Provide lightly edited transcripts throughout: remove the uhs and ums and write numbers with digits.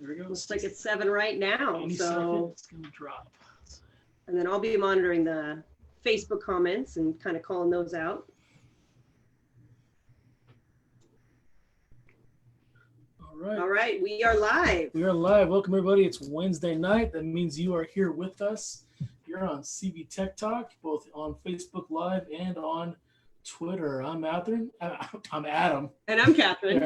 There we go. Looks like it's 7 right now. Any So second, it's gonna drop. and then I'll be monitoring the Facebook comments and kind of calling those out. All right, we are live. We are live. Welcome, everybody. It's Wednesday night. That means you are here with us. You're on CV Tech Talk, both on Facebook Live and on Twitter. I'm Adam. And I'm Catherine.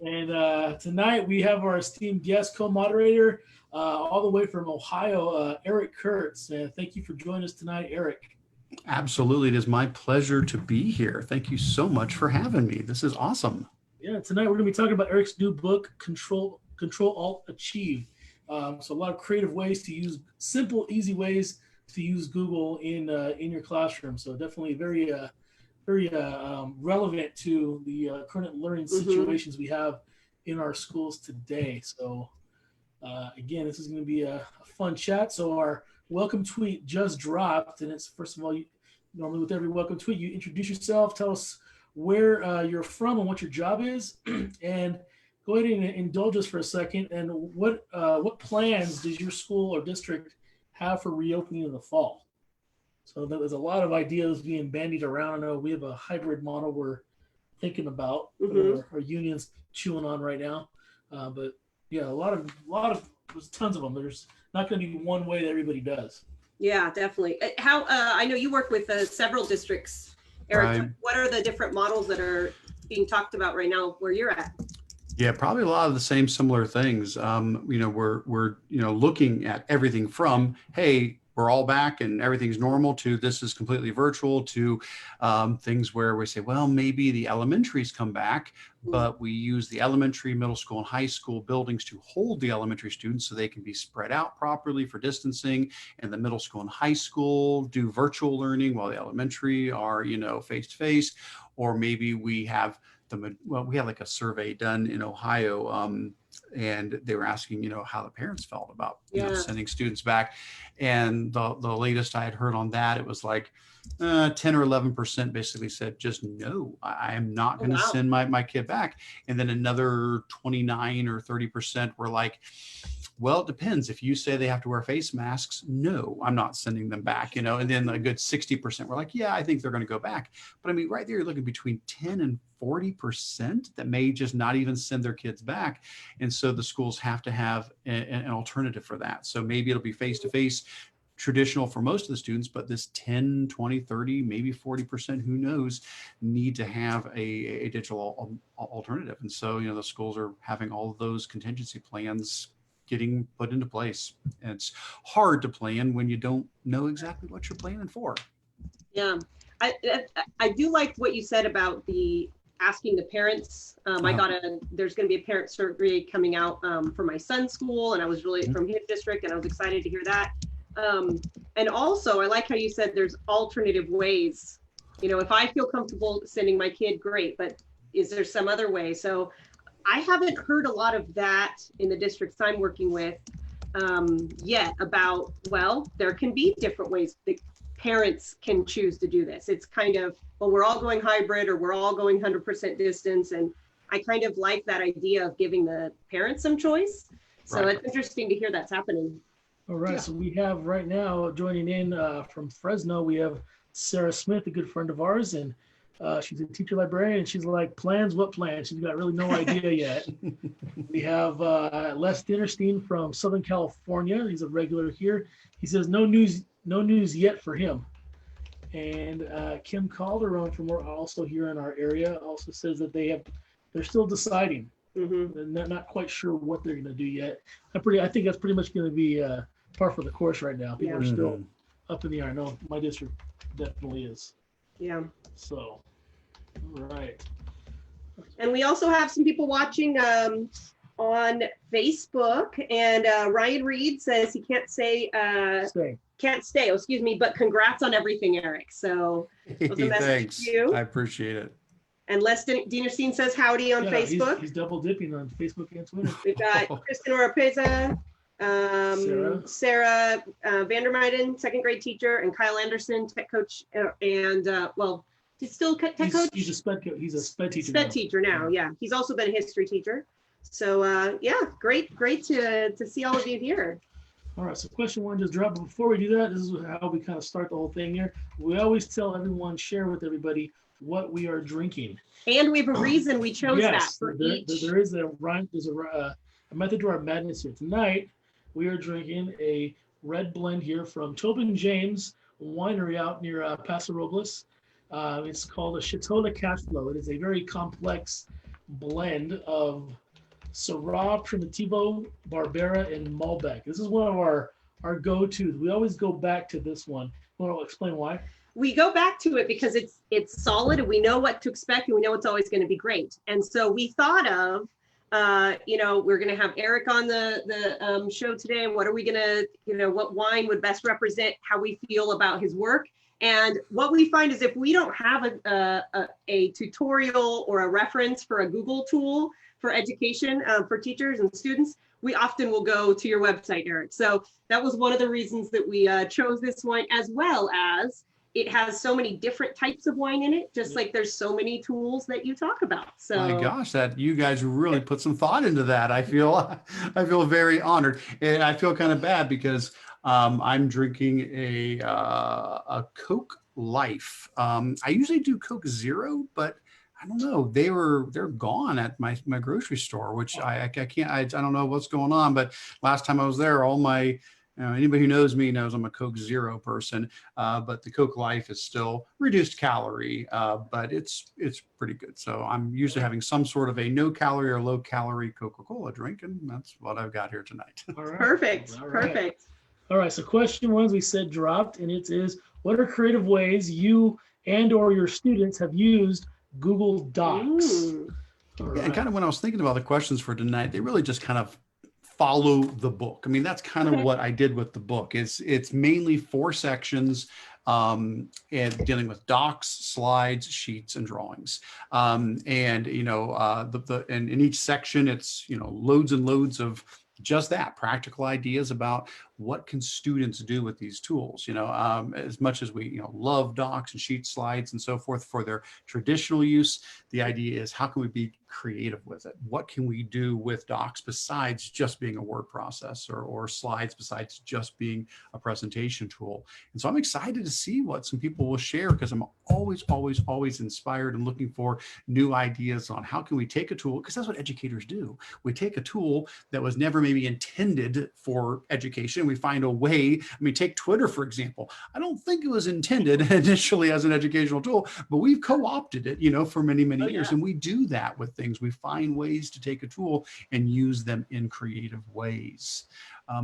And tonight we have our esteemed guest co-moderator, all the way from Ohio, Eric Curts. Thank you for joining us tonight, Eric. Absolutely. It is my pleasure to be here. Thank you so much for having me. This is awesome. Yeah, tonight we're going to be talking about Eric's new book, Control Alt Achieve. So a lot of creative ways to use, simple, easy ways to use Google in your classroom. So definitely very relevant to the current learning situations we have in our schools today. So again, this is going to be a fun chat. So our welcome tweet just dropped, and it's, first of all, normally with every welcome tweet, you introduce yourself, tell us where you're from and what your job is, and go ahead and indulge us for a second. And what plans does your school or district have for reopening in the fall? So there's a lot of ideas being bandied around. I know we have a hybrid model we're thinking about, our unions chewing on right now. But yeah, a lot of there's tons of them. There's not going to be one way that everybody does. Yeah, definitely. How I know you work with several districts. Eric, Right. What are the different models that are being talked about right now where you're at? Yeah, probably a lot of the same similar things. We're looking at everything from, hey, we're all back and everything's normal, to this is completely virtual, to things where we say, well, maybe the elementaries come back, but we use the elementary, middle school, and high school buildings to hold the elementary students so they can be spread out properly for distancing, and the middle school and high school do virtual learning while the elementary are, face-to-face. Or maybe we have we had like a survey done in Ohio, and they were asking, how the parents felt about sending students back. And the latest I had heard on that, it was like 10 or 11% basically said, just no, I am not going to send my kid back. And then another 29 or 30% were like, well, it depends. If you say they have to wear face masks, no, I'm not sending them back, And then a good 60% were like, yeah, I think they're going to go back. But I mean, right there, you're looking between 10 and 40% that may just not even send their kids back. And so the schools have to have an alternative for that. So maybe it'll be face-to-face, traditional for most of the students, but this 10, 20, 30, maybe 40%, who knows, need to have a digital alternative. And so, the schools are having all of those contingency plans getting put into place. And it's hard to plan when you don't know exactly what you're planning for. Yeah. I do like what you said about the asking the parents. There's going to be a parent survey coming out for my son's school, and I was really from his district, and I was excited to hear that. And also, I like how you said there's alternative ways. If I feel comfortable sending my kid, great, but is there some other way? So I haven't heard a lot of that in the districts I'm working with yet about, well, there can be different ways that parents can choose to do this. It's kind of, well, we're all going hybrid, or we're all going 100% distance. And I kind of like that idea of giving the parents some choice. So It's interesting to hear that's happening. All right. Yeah. So we have right now joining in from Fresno, we have Sarah Smith, a good friend of ours, and she's a teacher librarian, and she's like, plans? What plans? She's got really no idea yet. We have Les Dinnerstein from Southern California. He's a regular here. He says no news yet for him. And Kim Calderon from also here in our area also says that they're still deciding. They're not quite sure what they're going to do yet. I think that's pretty much going to be par for the course right now. People are still up in the air. I know my district definitely is. Yeah. So, all right. And we also have some people watching on Facebook, and Ryan Reed says he can't say can't stay. Oh, excuse me, but congrats on everything, Eric. So thanks. To you. I appreciate it. And Les Dinnerstein says howdy on Facebook. He's double dipping on Facebook and Twitter. We've got Kristen Oropeza, Sarah Vandermeiden, second grade teacher, and Kyle Anderson, tech coach, and he's still tech coach. He's a sped teacher. Sped teacher now, yeah. He's also been a history teacher. So yeah, great to see all of you here. All right, so question one just dropped. But before we do that, this is how we kind of start the whole thing here. We always tell everyone, share with everybody what we are drinking. And we have a reason we chose that Yes, for there, each. there is a rhyme. There's a method to our madness here. Tonight, we are drinking a red blend here from Tobin James Winery out near Paso Robles. It's called a Chateau de Cashflow. It is a very complex blend of Syrah, Primitivo, Barbera, and Malbec. This is one of our go-tos. We always go back to this one. You want to explain why? We go back to it because it's solid and we know what to expect and we know it's always going to be great. And so we thought of, we're going to have Eric on the show today. And what are we going to, what wine would best represent how we feel about his work? And what we find is if we don't have a tutorial or a reference for a Google tool for education for teachers and students, we often will go to your website, Eric. So that was one of the reasons that we chose this wine, as well as it has so many different types of wine in it, just like there's so many tools that you talk about. So my gosh, that you guys really put some thought into that. I feel very honored, and I feel kind of bad because I'm drinking a Coke Life. I usually do Coke Zero, but I don't know. They're gone at my grocery store, which I can't. I don't know what's going on. But last time I was there, all my anybody who knows me knows I'm a Coke Zero person. But the Coke Life is still reduced calorie, but it's pretty good. So I'm usually having some sort of a no calorie or low calorie Coca-Cola drink, and that's what I've got here tonight. All right. perfect. All right. Perfect. All right. So question one, as we said, dropped, and it is: what are creative ways you and/or your students have used Google Docs? Yeah, and kind of when I was thinking about the questions for tonight, they really just kind of follow the book. I mean, that's kind of what I did with the book. It's mainly 4 sections and dealing with docs, slides, sheets, and drawings. And in each section, it's loads and loads of just that practical ideas about what can students do with these tools. As much as we love docs and sheets, slides, and so forth for their traditional use, the idea is how can we be creative with it? What can we do with docs besides just being a word processor, or slides besides just being a presentation tool? And so I'm excited to see what some people will share, because I'm always inspired and looking for new ideas on how can we take a tool, because that's what educators do. We take a tool that was never maybe intended for education, and we find a way. I mean, take Twitter, for example. I don't think it was intended initially as an educational tool, but we've co-opted it, for many years. And we do that with things. We find ways to take a tool and use them in creative ways.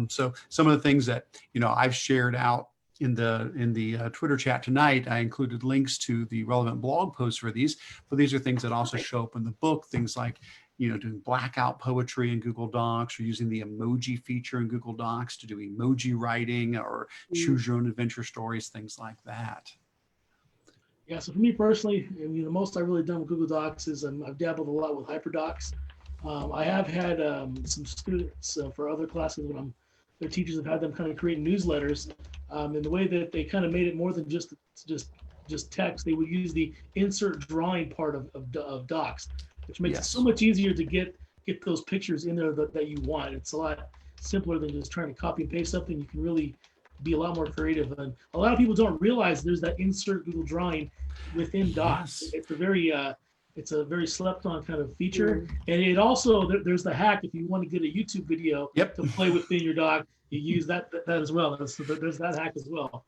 So some of the things that, I've shared out in the Twitter chat tonight, I included links to the relevant blog posts for these, but these are things that also show up in the book. Things like, doing blackout poetry in Google Docs, or using the emoji feature in Google Docs to do emoji writing, or choose your own adventure stories, things like that. Yeah, so for me personally, the most I've really done with Google Docs is I've dabbled a lot with HyperDocs. I have had some students for other classes when their teachers have had them kind of create newsletters, and the way that they kind of made it more than just text, they would use the insert drawing part of Docs, which makes it so much easier to get those pictures in there that you want. It's a lot simpler than just trying to copy and paste something. You can really be a lot more creative, and a lot of people don't realize there's that insert Google Drawing within Docs. It's a very slept on kind of feature, and it also there's the hack if you want to get a YouTube video to play within your doc, you use that as well. So there's that hack as well.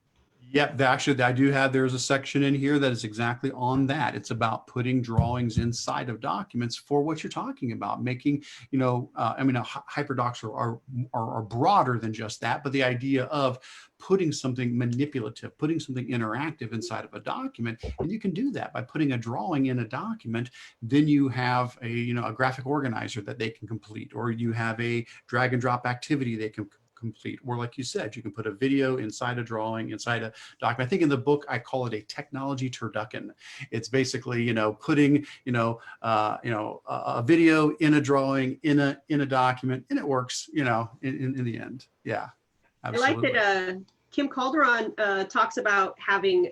Yep, actually, there's a section in here that is exactly on that. It's about putting drawings inside of documents for what you're talking about, making, HyperDocs are broader than just that, but the idea of putting something manipulative, putting something interactive inside of a document, and you can do that by putting a drawing in a document. Then you have a graphic organizer that they can complete, or you have a drag and drop activity they can complete, or like you said, you can put a video inside a drawing, inside a document. I think in the book I call it a technology turducken. It's basically putting a video in a drawing in a document, and it works in the end. Yeah, absolutely. I like that Kim Calderon talks about having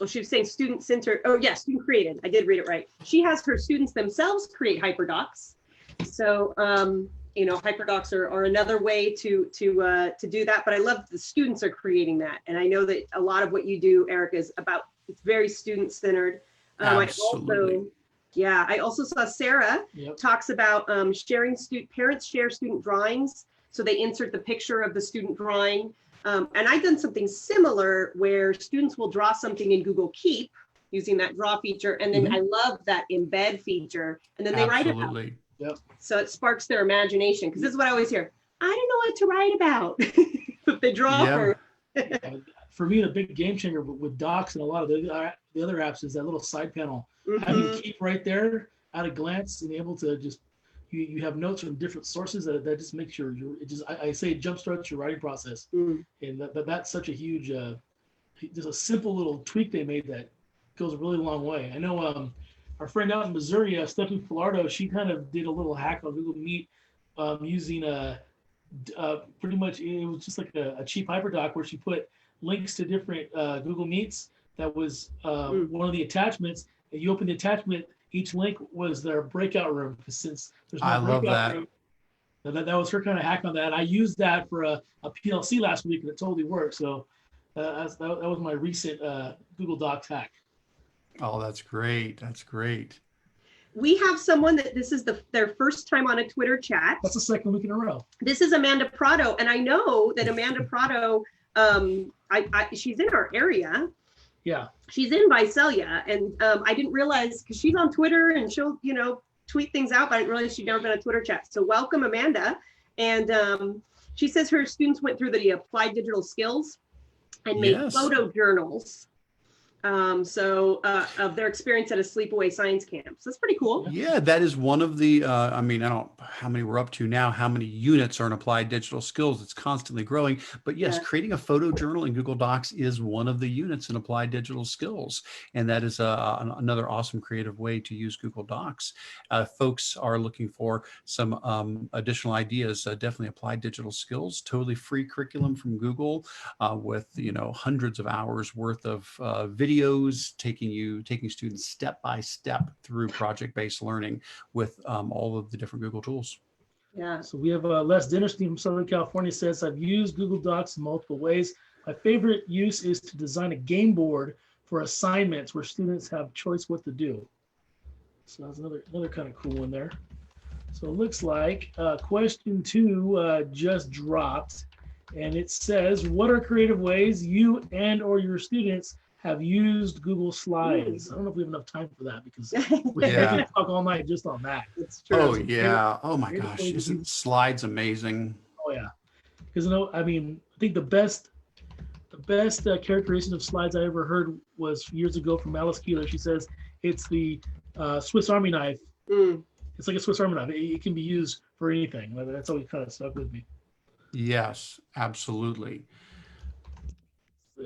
she was saying student-centered, student created. I did read it right. She has her students themselves create HyperDocs. So, HyperDocs are another way to do that. But I love the students are creating that, and I know that a lot of what you do, Eric, is about it's very student centered. Absolutely. I also saw Sarah talks about parents share student drawings, so they insert the picture of the student drawing. And I've done something similar where students will draw something in Google Keep using that draw feature, and then I love that embed feature, and then they write about it. Yep. So it sparks their imagination, because this is what I always hear. I don't know what to write about. But they draw for. For me, the big game changer with Docs and a lot of the other apps is that little side panel. Having Keep right there at a glance and able to just you have notes from different sources that just makes I say it jumpstarts your writing process. And that's such a huge just a simple little tweak they made that goes a really long way. I know our friend out in Missouri, Stephanie Filardo, she kind of did a little hack on Google Meet using pretty much, it was just like a cheap HyperDoc where she put links to different Google Meets. That was one of the attachments. And you open the attachment, each link was their breakout room. Because since there's no breakout room, that was her kind of hack on that. I used that for a PLC last week and it totally worked. So that was my recent Google Docs hack. Oh, that's great. That's great. We have someone that this is their first time on a Twitter chat. That's the second week in a row. This is Amanda Prado. And I know that Amanda Prado, she's in our area. Yeah. She's in Visalia. And I didn't realize, because she's on Twitter and she'll, tweet things out, but I didn't realize she'd never been on a Twitter chat. So welcome, Amanda. And she says her students went through the applied digital skills and made photo journals. Of their experience at a sleepaway science camp. So that's pretty cool. Yeah, that is one of the, I don't know how many we're up to now, how many units are in applied digital skills. It's constantly growing. But yes, creating a photo journal in Google Docs is one of the units in applied digital skills. And that is another awesome creative way to use Google Docs. Folks are looking for some additional ideas, definitely applied digital skills, totally free curriculum from Google with, hundreds of hours worth of videos taking students step by step through project-based learning with all of the different Google tools. Yeah. So we have Les Dinnerstein from Southern California says, I've used Google Docs in multiple ways. My favorite use is to design a game board for assignments where students have choice what to do. So that's another kind of cool one there. So it looks like question 2 just dropped, and it says, what are creative ways you and or your students have used Google Slides? I don't know if we have enough time for that because we can talk all night just on that. It's true. Oh yeah. Oh my gosh. Isn't Slides amazing? Oh yeah. Because I think the best characterization of Slides I ever heard was years ago from Alice Keeler. She says it's the Swiss Army knife. It's like a Swiss Army knife. It can be used for anything. That's always kind of stuck with me. Yes, absolutely.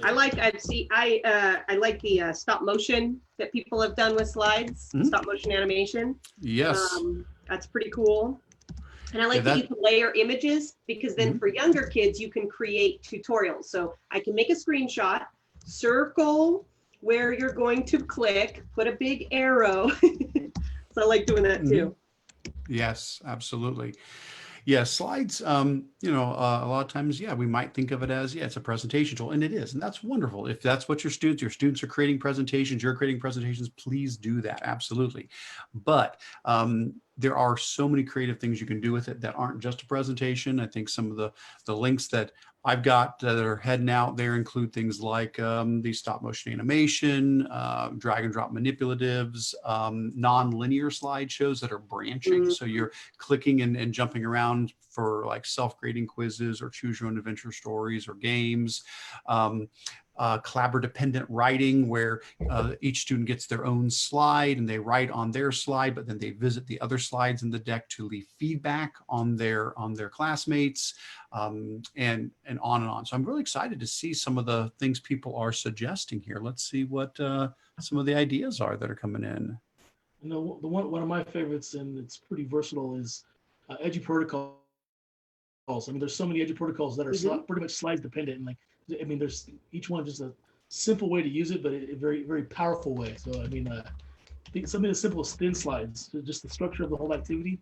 I like the stop motion that people have done with Slides, stop motion animation. Yes. That's pretty cool. And I like that you can layer images, because then for younger kids, you can create tutorials. So I can make a screenshot, circle where you're going to click, put a big arrow. So I like doing that too. Yes, absolutely. Yeah, Slides, a lot of times, we might think of it as, it's a presentation tool, and it is, and that's wonderful. If that's what your students are creating presentations, you're creating presentations, please do that, absolutely. But there are so many creative things you can do with it that aren't just a presentation. I think some of the links that I've got that are heading out there include things like the stop motion animation, drag and drop manipulatives, non-linear slideshows that are branching. So you're clicking and jumping around for like self-grading quizzes or choose your own adventure stories or games. Collaborative-dependent writing, where each student gets their own slide and they write on their slide, but then they visit the other slides in the deck to leave feedback on their classmates, and on and on. So I'm really excited to see some of the things people are suggesting here. Let's see what some of the ideas are that are coming in. One of my favorites, and it's pretty versatile, is Edu Protocols. There's so many Edu Protocols that are pretty much slides dependent, and there's each one just a simple way to use it, but a very, very powerful way. So I think something as simple as thin slides, just the structure of the whole activity.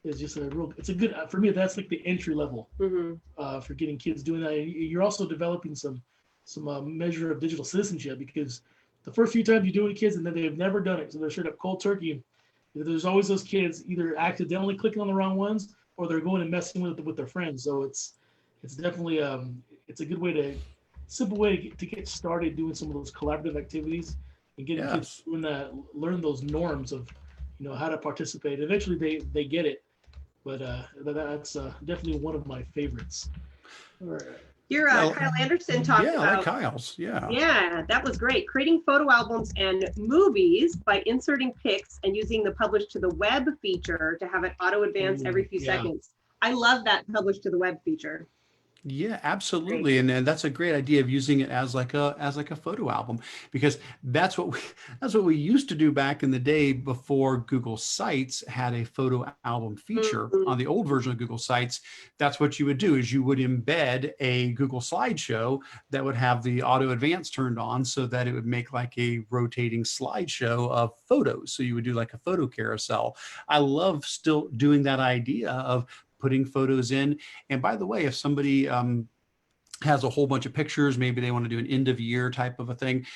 is just it's a good, for me, that's like the entry level for getting kids doing that. You're also developing some measure of digital citizenship, because the first few times you do it with kids and then they've never done it, so they're straight up cold turkey. There's always those kids either accidentally clicking on the wrong ones or they're going and messing with their friends. So it's definitely it's a good way simple way to get started doing some of those collaborative activities and getting kids doing that, learn those norms of how to participate. Eventually they get it, but that's definitely one of my favorites. All right. Your Kyle Anderson talked about. Yeah, like Kyle's. Yeah. Yeah, that was great. Creating photo albums and movies by inserting pics and using the publish to the web feature to have it auto advance every few seconds. I love that publish to the web feature. Yeah, absolutely. And that's a great idea of using it as like a photo album, because that's what we used to do back in the day before Google Sites had a photo album feature. On the old version of Google Sites, that's what you would do, is you would embed a Google slideshow that would have the auto advance turned on so that it would make like a rotating slideshow of photos. So you would do like a photo carousel. I love still doing that idea of putting photos in. And by the way, if somebody has a whole bunch of pictures, maybe they want to do an end of year type of a thing,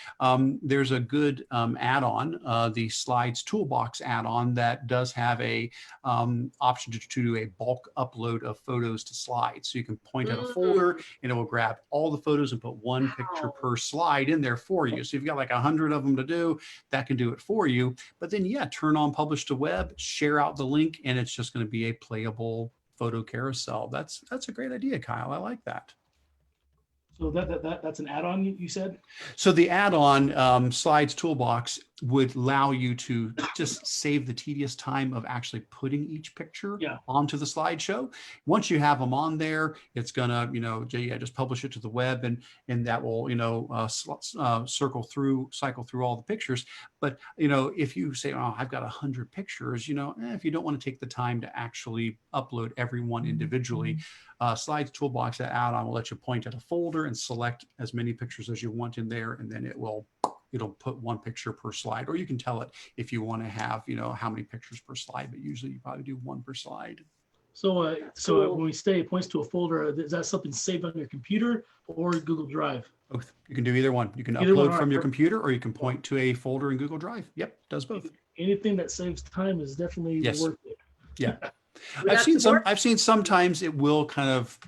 there's a good add-on, the Slides Toolbox add-on, that does have a option to do a bulk upload of photos to slides. So you can point at a folder and it will grab all the photos and put one picture per slide in there for you. So you've got like 100 of them to do, that can do it for you. But then turn on publish to web, share out the link, and it's just going to be a playable photo carousel. That's a great idea, Kyle. I like that. So that's an add-on, you said? So the add-on Slides Toolbox would allow you to just save the tedious time of actually putting each picture onto the slideshow. Once you have them on there, it's gonna, just publish it to the web, and that will, cycle through all the pictures. But if you say, oh, I've got 100 pictures, if you don't want to take the time to actually upload every one individually, Slides Toolbox, that add-on will let you point at a folder and select as many pictures as you want in there, and then it'll put one picture per slide. Or you can tell it if you want to have, how many pictures per slide, but usually you probably do one per slide. So when we say it points to a folder, is that something saved on your computer or Google Drive? Both. You can do either one. You can upload from your computer, or you can point to a folder in Google Drive. Yep, does both. Anything that saves time is definitely worth it. Yeah. I've seen sometimes it will kind of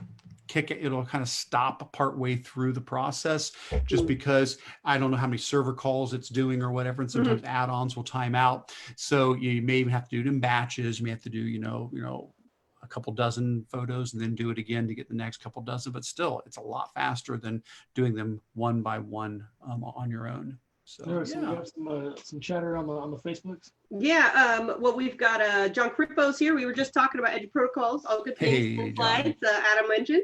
it'll kind of stop partway through the process, just because I don't know how many server calls it's doing or whatever. And sometimes add-ons will time out. So you may even have to do it in batches. You may have to do, a couple dozen photos and then do it again to get the next couple dozen, but still it's a lot faster than doing them one by one on your own. So, so we have some chatter on the Facebooks. Yeah, well, we've got John Krippos here. We were just talking about Edge protocols, all good things. Slides, Adam mentioned.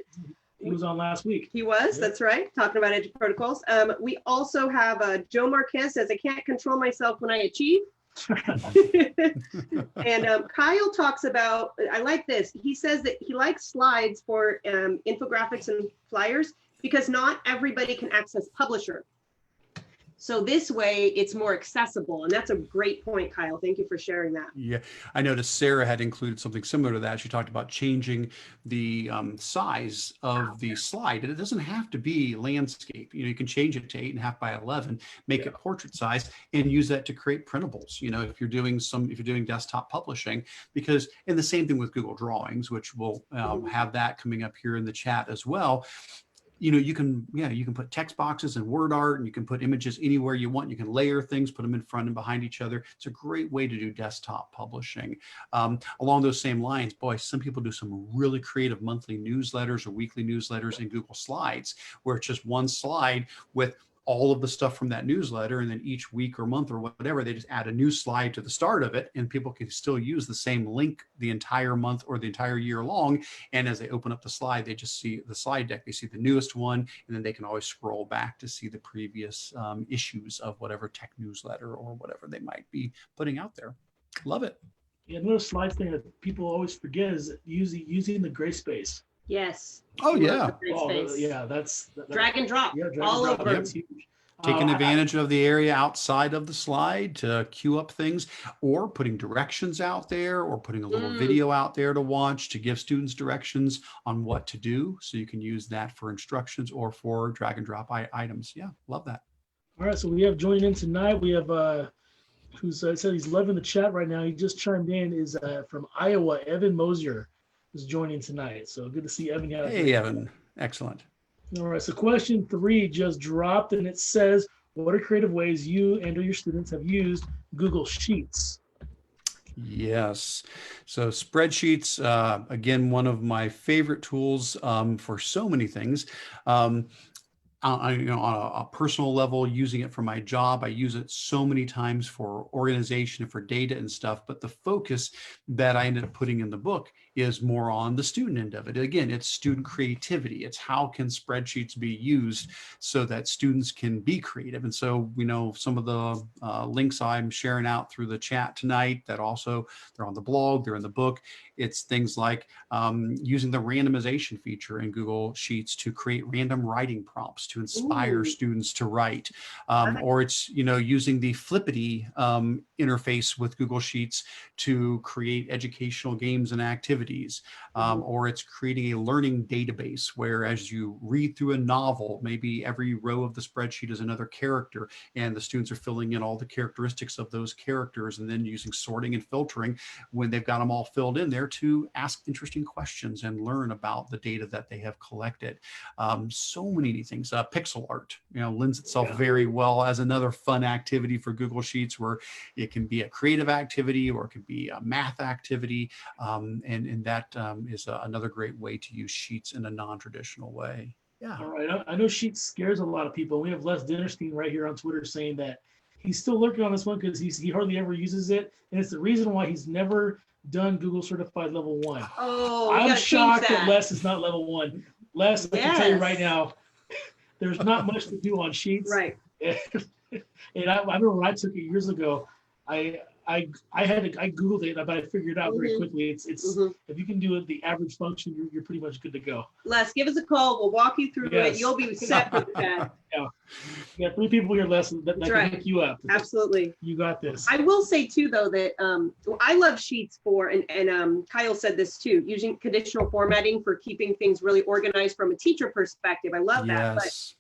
He was on last week. He was, that's right, talking about Edge protocols. We also have Joe Marquez says, I can't control myself when I achieve. And Kyle talks about, I like this. He says that he likes slides for infographics and flyers because not everybody can access Publisher. So this way it's more accessible. And that's a great point, Kyle. Thank you for sharing that. Yeah, I noticed Sarah had included something similar to that. She talked about changing the size of the slide. And it doesn't have to be landscape. You can change it to 8.5 by 11, make it portrait size, and use that to create printables. If you're doing desktop publishing, because, and the same thing with Google Drawings, which we'll have that coming up here in the chat as well. You can put text boxes and word art, and you can put images anywhere you want. You can layer things, put them in front and behind each other. It's a great way to do desktop publishing. Along those same lines, boy, some people do some really creative monthly newsletters or weekly newsletters in Google Slides, where it's just one slide with all of the stuff from that newsletter, and then each week or month or whatever, they just add a new slide to the start of it, and people can still use the same link the entire month or the entire year long. And as they open up the slide, they just see the slide deck, they see the newest one, and then they can always scroll back to see the previous issues of whatever tech newsletter or whatever they might be putting out there. Love it. Yeah, another slide thing that people always forget is using the gray space. Yes. Oh yeah. Yeah, that's drag and drop. Yeah, all over. That's huge. taking I, advantage of the area outside of the slide to queue up things, or putting directions out there, or putting a little Mm. video out there to watch to give students directions on what to do. So you can use that for instructions or for drag and drop items. Yeah, love that. all right, so we have joining in tonight. We have who's said he's loving the chat right now. He just chimed in. Is from Iowa. Evan Mosier is joining tonight. So good to see Evan. You had a Hey, great. Evan. Excellent. All right. So question 3 just dropped, and it says, "What are creative ways you and/or your students have used Google Sheets?" Yes. So spreadsheets, again, one of my favorite tools for so many things. Um, on a personal level, using it for my job, I use it so many times for organization and for data and stuff. But the focus that I ended up putting in the book is more on the student end of it. Again, it's student creativity. It's how can spreadsheets be used so that students can be creative. And so, some of the links I'm sharing out through the chat tonight that also they're on the blog, they're in the book. It's things like using the randomization feature in Google Sheets to create random writing prompts to inspire Ooh. students to write, or it's using the Flippity interface with Google Sheets to create educational games and activities, or it's creating a learning database where as you read through a novel, maybe every row of the spreadsheet is another character, and the students are filling in all the characteristics of those characters, and then using sorting and filtering when they've got them all filled in there to ask interesting questions and learn about the data that they have collected. So many things. Pixel art, lends itself very well as another fun activity for Google Sheets, where it can be a creative activity or it can be a math activity, and that is another great way to use Sheets in a non-traditional way. Yeah. All right. I know Sheets scares a lot of people. We have Les Dinnerstein right here on Twitter saying that he's still lurking on this one because he hardly ever uses it, and it's the reason why he's never done Google Certified Level 1. Oh, we I'm gotta change shocked that that. Les is not Level 1. Les, I can tell you right Yes. now, there's not much to do on Sheets. Right. And I remember when I took it years ago, I googled it, but I figured it out very quickly. It's if you can do it the average function, you're pretty much good to go. Les, give us a call. We'll walk you through Yes. it. You'll be set for the test. Yeah, you got 3 people here, Les, that can right. hook you up. Absolutely. You got this. I will say too, though, that I love Sheets for, and Kyle said this too, using conditional formatting for keeping things really organized from a teacher perspective. I love that. Yes.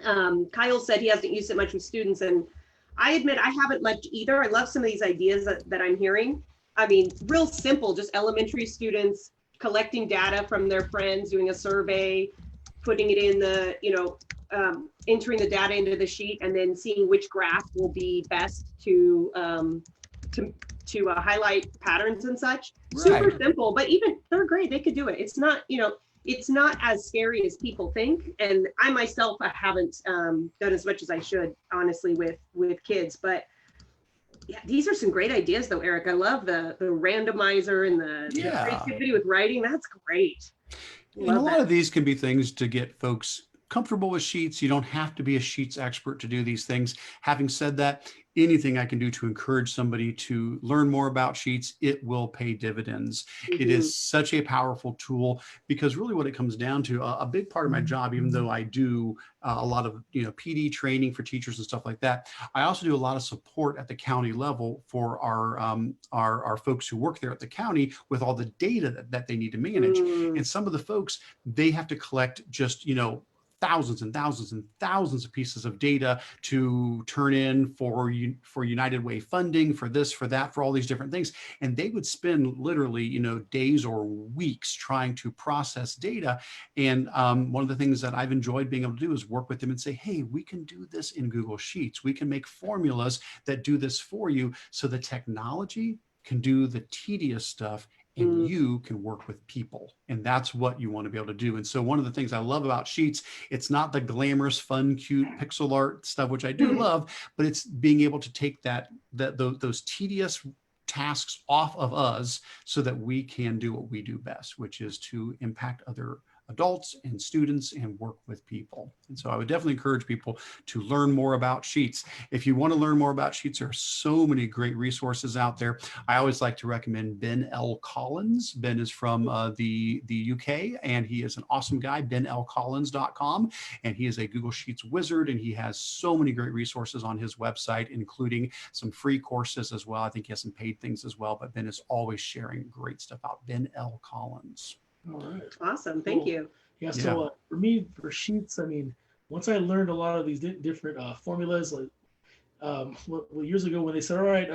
But Kyle said he hasn't used it much with students, and I admit I haven't much either. I love some of these ideas that I'm hearing. I mean, real simple, just elementary students collecting data from their friends, doing a survey, putting it in the, entering the data into the sheet, and then seeing which graph will be best to highlight patterns and such. Right. Super simple, but even 3rd grade, they could do it. It's not, it's not as scary as people think. And I myself haven't done as much as I should, honestly, with kids. But yeah, these are some great ideas, though, Eric. I love the randomizer and the creativity with writing. That's great. And a lot of these can be things to get folks comfortable with Sheets. You don't have to be a Sheets expert to do these things. Having said that, anything I can do to encourage somebody to learn more about Sheets, it will pay dividends. It is such a powerful tool, because really what it comes down to, a big part of my job, even though I do a lot of PD training for teachers and stuff like that, I also do a lot of support at the county level for our folks who work there at the county with all the data that they need to manage. And some of the folks, they have to collect just thousands and thousands and thousands of pieces of data to turn in for United Way funding, for this, for that, for all these different things. And they would spend literally, days or weeks trying to process data. And one of the things that I've enjoyed being able to do is work with them and say, hey, we can do this in Google Sheets. We can make formulas that do this for you, so the technology can do the tedious stuff, and you can work with people. And that's what you want to be able to do. And so one of the things I love about Sheets, it's not the glamorous, fun, cute pixel art stuff, which I do love, but it's being able to take those tedious tasks off of us so that we can do what we do best, which is to impact other adults and students and work with people. And so I would definitely encourage people to learn more about Sheets. If you want to learn more about Sheets, there are so many great resources out there. I always like to recommend Ben L. Collins. Ben is from the UK, and he is an awesome guy, benlcollins.com. And he is a Google Sheets wizard, and he has so many great resources on his website, including some free courses as well. I think he has some paid things as well, but Ben is always sharing great stuff out. Ben L. Collins. All right. Awesome. Thank you. Yeah. So for me, for Sheets, I mean, once I learned a lot of these different formulas, like years ago when they said, all right,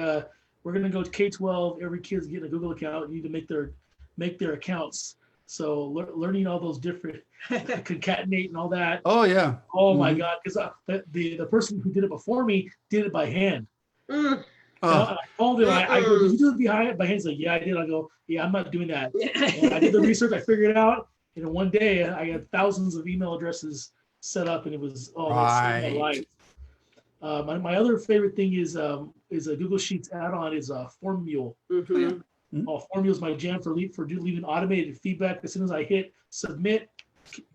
we're going to go to K-12, every kid's getting a Google account, you need to make their accounts. So learning all those different concatenate and all that. Oh yeah. Oh my God. Because the person who did it before me did it by hand. I told him, I go, did you do it by hand? He's like, yeah, I did. I go, yeah, I'm not doing that. And I did the research, I figured it out. And in one day I had thousands of email addresses set up, and it was, that's my life. My other favorite thing is a Google Sheets add-on is Formule. Formule is my jam for leaving automated feedback. As soon as I hit submit,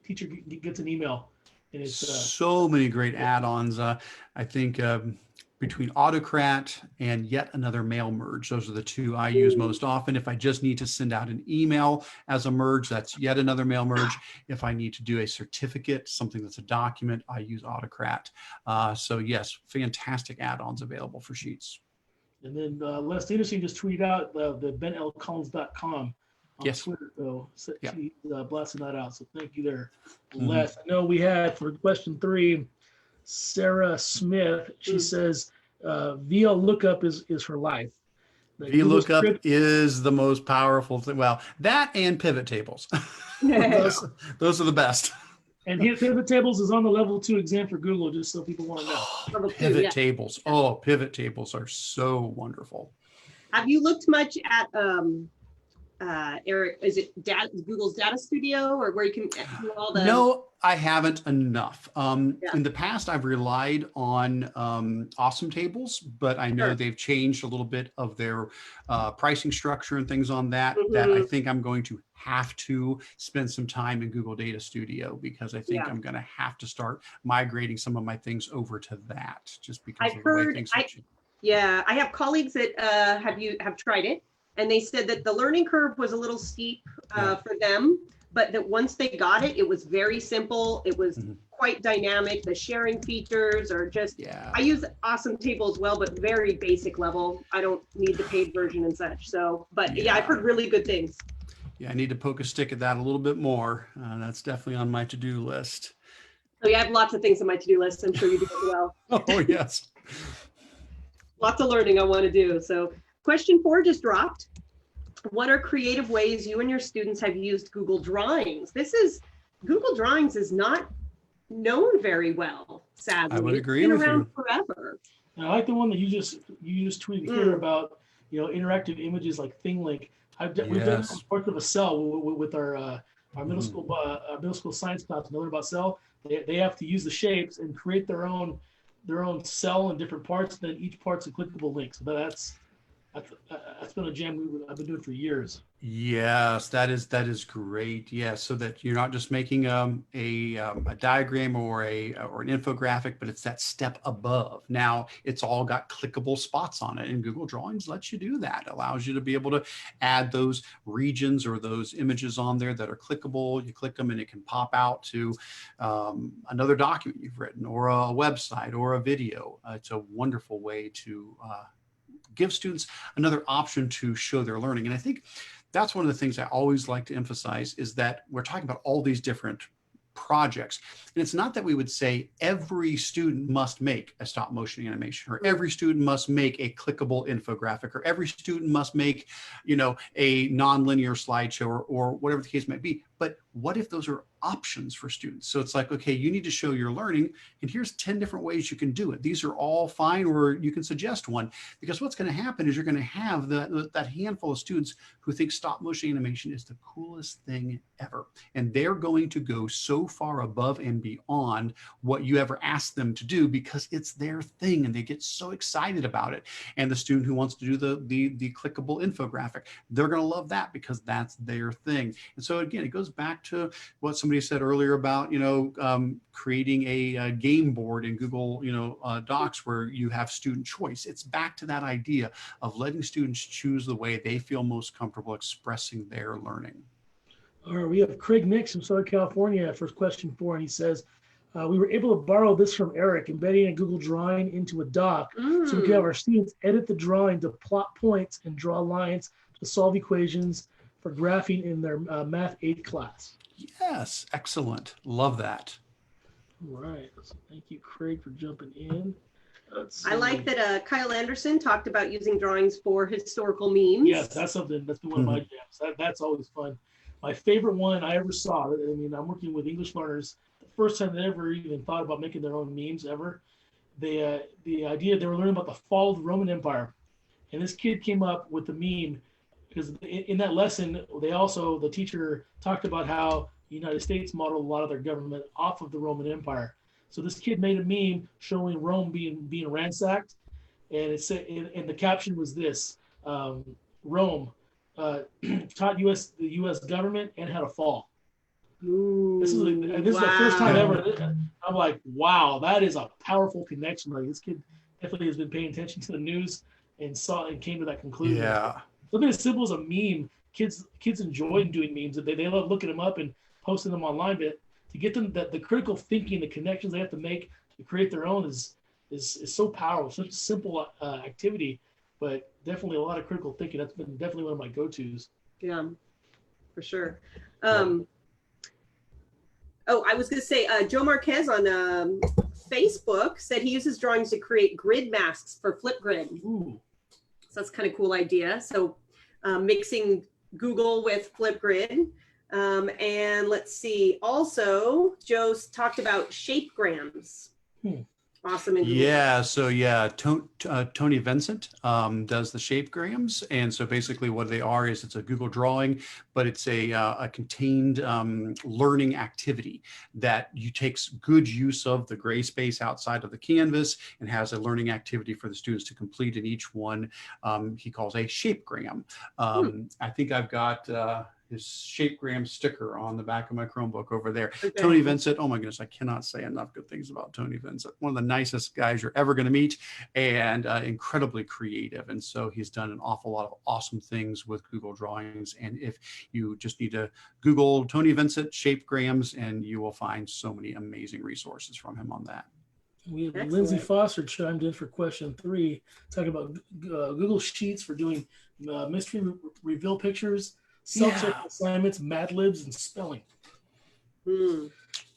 teacher gets an email. And it's so many great add-ons. I think between Autocrat and yet another mail merge, those are the two I use most often. If I just need to send out an email as a merge, that's yet another mail merge. If I need to do a certificate, something that's a document, I use Autocrat. So yes, fantastic add-ons available for Sheets. And then Les Anderson just tweeted out the benlcollins.com on Twitter. So she's blasting that out. So thank you there, Les. I know we had for question 3, Sarah Smith. She says VLOOKUP is her life. VLOOKUP is the most powerful thing. Well, that and pivot tables. those are the best. And pivot tables is on the level 2 exam for Google, just so people want to know. Pivot tables. Oh, pivot tables are so wonderful. Have you looked much at Eric? Is it Google's Data Studio, or where you can do all the? No, I haven't enough. In the past, I've relied on Awesome Tables, but I know they've changed a little bit of their pricing structure and things on that. That I think I'm going to have to spend some time in Google Data Studio, because I think I'm going to have to start migrating some of my things over to that, just because of the way things are changing. Yeah, I have colleagues that have tried it, and they said that the learning curve was a little steep for them, but that once they got it, it was very simple. It was quite dynamic. The sharing features are just, I use Awesome Table as well, but very basic level. I don't need the paid version and such. So, but I've heard really good things. Yeah, I need to poke a stick at that a little bit more. That's definitely on my to-do list. Oh yeah, I have lots of things on my to-do list. I'm sure you do as well. Oh yes. Lots of learning I want to do. So question 4 just dropped. What are creative ways you and your students have used Google Drawings? Google Drawings is not known very well, sadly. I would agree with you. It's been around forever. And I like the one that you just tweeted here about, interactive images like ThingLink. We've done parts of a cell with our middle school science class to learn about cell. They have to use the shapes and create their own cell in different parts. And then each part's a clickable link. So that's been a jam I've been doing for years. Yes, that is great. Yes, so that you're not just making a diagram or an infographic, but it's that step above. Now it's all got clickable spots on it, and Google Drawings lets you do that. It allows you to be able to add those regions or those images on there that are clickable. You click them and it can pop out to another document you've written, or a website, or a video. It's a wonderful way to give students another option to show their learning. And I think that's one of the things I always like to emphasize, is that we're talking about all these different projects. And it's not that we would say every student must make a stop motion animation, or every student must make a clickable infographic, or every student must make, a nonlinear slideshow, or whatever the case might be. But what if those are options for students? So it's like, okay, you need to show your learning, and here's 10 different ways you can do it. These are all fine, or you can suggest one, because what's going to happen is you're going to have that handful of students who think stop motion animation is the coolest thing ever. And they're going to go so so far above and beyond what you ever asked them to do, because it's their thing and they get so excited about it. And the student who wants to do the clickable infographic, they're going to love that because that's their thing. And so again, it goes back to what somebody said earlier about, creating a game board in Google, Docs where you have student choice. It's back to that idea of letting students choose the way they feel most comfortable expressing their learning. All right, we have Craig Nix from Southern California for question 4, and he says, we were able to borrow this from Eric, embedding a Google drawing into a doc so we could have our students edit the drawing to plot points and draw lines to solve equations for graphing in their Math 8 class. Yes, excellent. Love that. All right, so thank you, Craig, for jumping in. I like that Kyle Anderson talked about using drawings for historical memes. Yes, that's something, that's been one of my jams. That's always fun. My favorite one I ever saw, I mean, I'm working with English learners, the first time they ever even thought about making their own memes ever. The idea, they were learning about the fall of the Roman Empire. And this kid came up with the meme because in that lesson, the teacher talked about how the United States modeled a lot of their government off of the Roman Empire. So this kid made a meme showing Rome being ransacked. And it said, and the caption was this, Rome taught the U.S. government and how to fall. Ooh, This is the first time ever. I'm like, wow, that is a powerful connection. Like, this kid definitely has been paying attention to the news and came to that conclusion. Yeah. Something as simple as a meme. Kids enjoy doing memes. They love looking them up and posting them online. But to get them the critical thinking, the connections they have to make to create their own is so powerful. Such a simple activity, but definitely a lot of critical thinking. That's been definitely one of my go-tos. Yeah, for sure. I was going to say, Joe Marquez on Facebook said he uses drawings to create grid masks for Flipgrid. Ooh. So that's kind of cool idea. So mixing Google with Flipgrid. And let's see. Also, Joe talked about shapegrams. Awesome. Yeah. So Tony Vincent does the shapegrams. And so basically what they are is it's a Google drawing, but it's a contained learning activity that takes good use of the gray space outside of the canvas and has a learning activity for the students to complete in each one. He calls a shapegram. I think I've got his shapegram sticker on the back of my Chromebook over there. Okay. Tony Vincent, oh my goodness, I cannot say enough good things about Tony Vincent. One of the nicest guys you're ever going to meet, and incredibly creative. And so he's done an awful lot of awesome things with Google Drawings. And if you just need to Google Tony Vincent shapegrams, and you will find so many amazing resources from him on that. We have Lindsay Foster chimed in for question 3, talking about Google Sheets for doing mystery reveal pictures, self-check assignments, Mad Libs, and spelling. And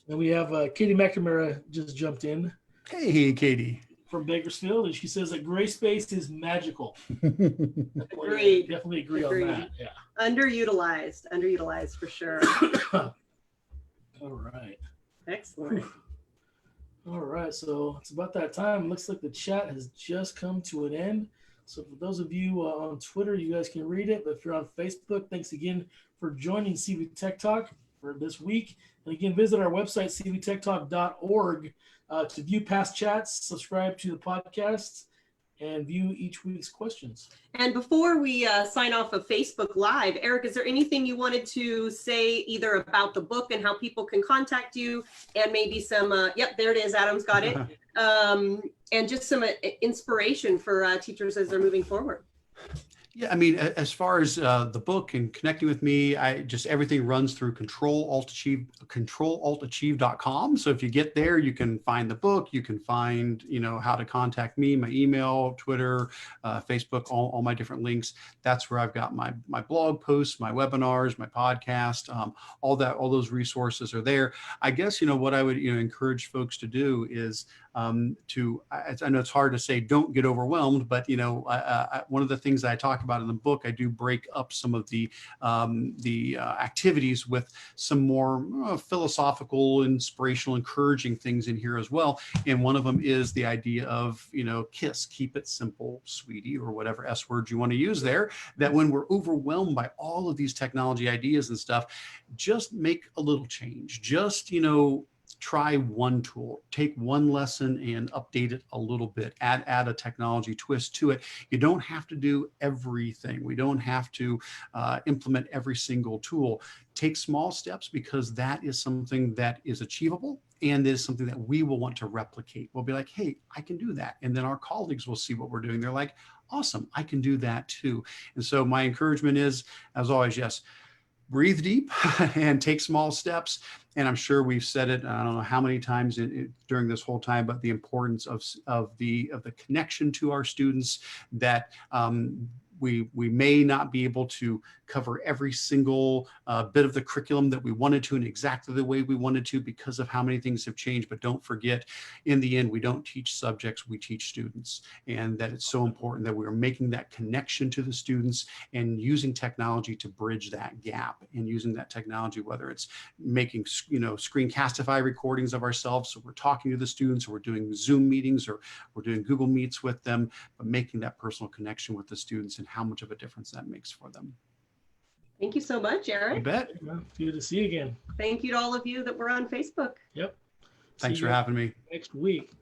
we have Katie McNamara just jumped in. Hey, Katie. From Bakersfield, and she says that gray space is magical. Agreed. Definitely agree on that. Yeah. Underutilized for sure. All right. Excellent. All right, so it's about that time. Looks like the chat has just come to an end. So for those of you on Twitter, you guys can read it. But if you're on Facebook, thanks again for joining CV Tech Talk for this week. And again, visit our website, cvtechtalk.org, to view past chats, subscribe to the podcasts, and view each week's questions. And before we sign off of Facebook Live, Eric, is there anything you wanted to say either about the book and how people can contact you, and maybe some, yep, there it is, Adam's got it, and just some inspiration for teachers as they're moving forward? Yeah, I mean, as far as the book and connecting with me, everything runs through controlaltachieve.com. So if you get there, you can find the book, you can find, how to contact me, my email, Twitter, Facebook, all my different links. That's where I've got my blog posts, my webinars, my podcast, all those resources are there. I guess, what I would, encourage folks to do is I know it's hard to say, don't get overwhelmed, but, one of the things that I talk about in the book, I do break up some of the activities with some more philosophical, inspirational, encouraging things in here as well. And one of them is the idea of, KISS, keep it simple, sweetie, or whatever S word you want to use there, that when we're overwhelmed by all of these technology ideas and stuff, just make a little change. Just, try one tool, take one lesson and update it a little bit, add a technology twist to it. You don't have to do everything. We don't have to implement every single tool. Take small steps, because that is something that is achievable and is something that we will want to replicate. We'll be like, hey, I can do that. And then our colleagues will see what we're doing. They're like, awesome, I can do that too. And so my encouragement is, as always, yes, breathe deep and take small steps. And I'm sure we've said it, I don't know how many times during this whole time, but the importance of the connection to our students, that we may not be able to cover every single bit of the curriculum that we wanted to in exactly the way we wanted to, because of how many things have changed. But don't forget, in the end, we don't teach subjects, we teach students. And that it's so important that we're making that connection to the students and using technology to bridge that gap, and using that technology, whether it's making, screencastify recordings of ourselves, so we're talking to the students, or we're doing Zoom meetings, or we're doing Google Meets with them, but making that personal connection with the students and how much of a difference that makes for them. Thank you so much, Eric. You bet. Good to see you again. Thank you to all of you that were on Facebook. Yep. Thanks for having me. Next week.